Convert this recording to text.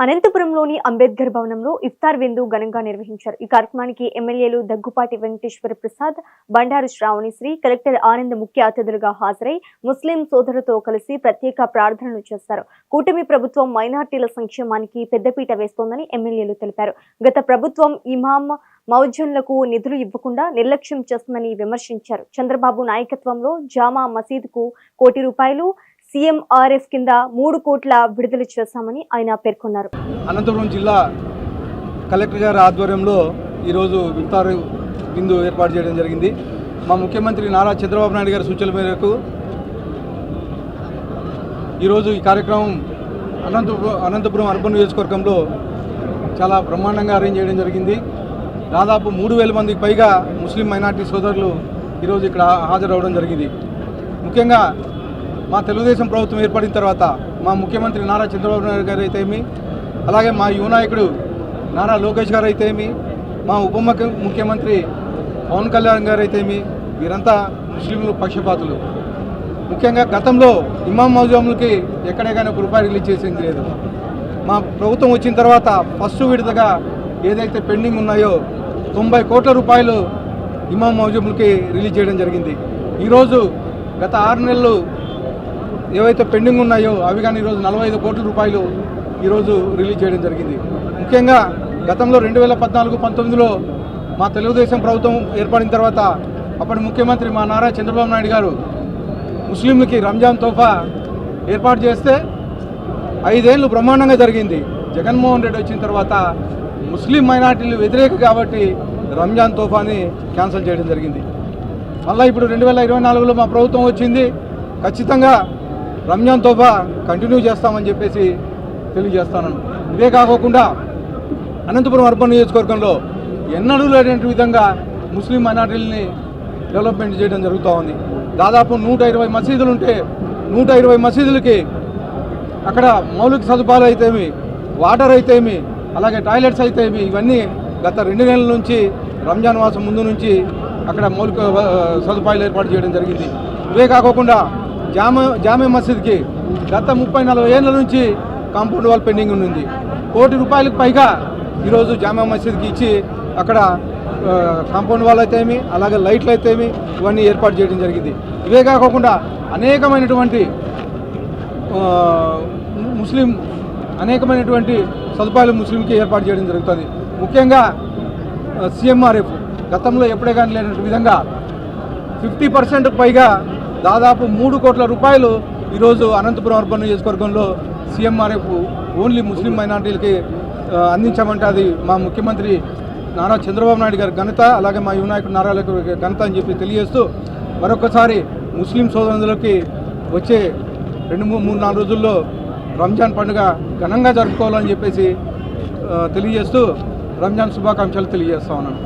అనంతపురంలోని అంబేద్కర్ భవనంలో ఇఫ్తార్ విందు ఘనంగా నిర్వహించారు. ఈ కార్యక్రమానికి ఎమ్మెల్యేలు దగ్గుపాటి వెంకటేశ్వర ప్రసాద్, బండారు శ్రావణిశ్రీ, కలెక్టర్ ఆనంద్ ముఖ్య అతిథులుగా హాజరై ముస్లిం సోదరులతో కలిసి ప్రత్యేక ప్రార్థనలు చేశారు. కూటమి ప్రభుత్వం మైనార్టీల సంక్షేమానికి పెద్దపీట వేస్తోందని ఎమ్మెల్యేలు తెలిపారు. గత ప్రభుత్వం ఇమాం మౌజన్లకు నిధులు ఇవ్వకుండా నిర్లక్ష్యం చేస్తుందని విమర్శించారు. చంద్రబాబు నాయకత్వంలో జామా మసీదుకు ₹1 కోటి, CMRF కింద 3 కోట్ల విడుదల చేశామని ఆయన పేర్కొన్నారు. అనంతపురం జిల్లా కలెక్టర్ గారి ఆధ్వర్యంలో ఈరోజు ఇఫ్తార్ విందు ఏర్పాటు చేయడం జరిగింది. మా ముఖ్యమంత్రి నారా చంద్రబాబు నాయుడు గారి సూచనల మేరకు ఈరోజు ఈ కార్యక్రమం అనంతపురం అర్బన్ నియోజకవర్గంలో చాలా బ్రహ్మాండంగా అరేంజ్ చేయడం జరిగింది. దాదాపు 3,000 మందికి పైగా ముస్లిం మైనార్టీ సోదరులు ఈరోజు ఇక్కడ హాజరవడం జరిగింది. ముఖ్యంగా మా తెలుగుదేశం ప్రభుత్వం ఏర్పడిన తర్వాత మా ముఖ్యమంత్రి నారా చంద్రబాబు నాయుడు గారు అయితేమి, అలాగే మా యువ నాయకుడు నారా లోకేష్ గారు అయితేమి, మా ఉప ముఖ్యమంత్రి పవన్ కళ్యాణ్ గారు అయితేమి, వీరంతా ముస్లింలు పక్షపాతులు. ముఖ్యంగా గతంలో ఇమాం మౌజాములకి ఎక్కడే కానీ ₹1 రిలీజ్ చేసింది లేదు. మా ప్రభుత్వం వచ్చిన తర్వాత ఫస్ట్ విడతగా ఏదైతే పెండింగ్ ఉన్నాయో ₹90 కోట్ల ఇమాం మౌజాములకి రిలీజ్ చేయడం జరిగింది. ఈరోజు గత 6 నెలలు ఏవైతే పెండింగ్ ఉన్నాయో అవి కానీ ఈరోజు ₹45 కోట్ల ఈరోజు రిలీజ్ చేయడం జరిగింది. ముఖ్యంగా గతంలో 2014-19లో మా తెలుగుదేశం ప్రభుత్వం ఏర్పడిన తర్వాత అప్పటి ముఖ్యమంత్రి మా నారా చంద్రబాబు నాయుడు గారు ముస్లింలకి రంజాన్ తోఫా ఏర్పాటు చేస్తే 5 ఏళ్ళు బ్రహ్మాండంగా జరిగింది. జగన్మోహన్ రెడ్డి వచ్చిన తర్వాత ముస్లిం మైనార్టీలు వ్యతిరేక కాబట్టి రంజాన్ తోఫాని క్యాన్సిల్ చేయడం జరిగింది. మళ్ళీ ఇప్పుడు 2024లో మా ప్రభుత్వం వచ్చింది. ఖచ్చితంగా రంజాన్ తోఫా కంటిన్యూ చేస్తామని చెప్పేసి తెలియజేస్తాను. ఇదే కాకుండా అనంతపురం అర్బన్ నియోజకవర్గంలో ఎన్నడూ లేనటువంటి విధంగా ముస్లిం మైనార్టీలని డెవలప్మెంట్ చేయడం జరుగుతూ ఉంది. దాదాపు 120 మసీదులు ఉంటే 120 మసీదులకి అక్కడ మౌలిక సదుపాయాలు అయితేమి, వాటర్ అయితేమి, అలాగే టాయిలెట్స్ అయితేమి, ఇవన్నీ గత 2 నెలల నుంచి రంజాన్ మాసం ముందు నుంచి అక్కడ మౌలిక సదుపాయాలు ఏర్పాటు చేయడం జరిగింది. ఇవే కాకుండా జామే మసీద్కి గత 30-40 ఏళ్ళ నుంచి కాంపౌండ్ వాల్ పెండింగ్ ఉంది. ₹1 కోటికి పైగా ఈరోజు జామా మసీద్కి ఇచ్చి అక్కడ కాంపౌండ్ వాల్ అయితేమి, అలాగే లైట్లు అయితేమి ఇవన్నీ ఏర్పాటు చేయడం జరిగింది. ఇవే కాకుండా అనేకమైనటువంటి సదుపాయాలు ముస్లింకి ఏర్పాటు చేయడం జరుగుతుంది. ముఖ్యంగా CMRF గతంలో ఎప్పుడే కానీ లేనటువంటి విధంగా 50% పైగా దాదాపు ₹3 కోట్ల ఈరోజు అనంతపురం అర్బన్ నియోజకవర్గంలో CMRF ఓన్లీ ముస్లిం మైనార్టీలకి అందించామంటే అది మా ముఖ్యమంత్రి నారా చంద్రబాబు నాయుడు గారి ఘనత, అలాగే మా యువ నాయకుడు నారా లోకేష్ గారి ఘనత అని చెప్పి తెలియజేస్తూ మరొకసారి ముస్లిం సోదరులకి వచ్చే 2-3-4 రోజుల్లో రంజాన్ పండుగ ఘనంగా జరుపుకోవాలని చెప్పేసి తెలియజేస్తూ రంజాన్ శుభాకాంక్షలు తెలియజేస్తా ఉన్నాను.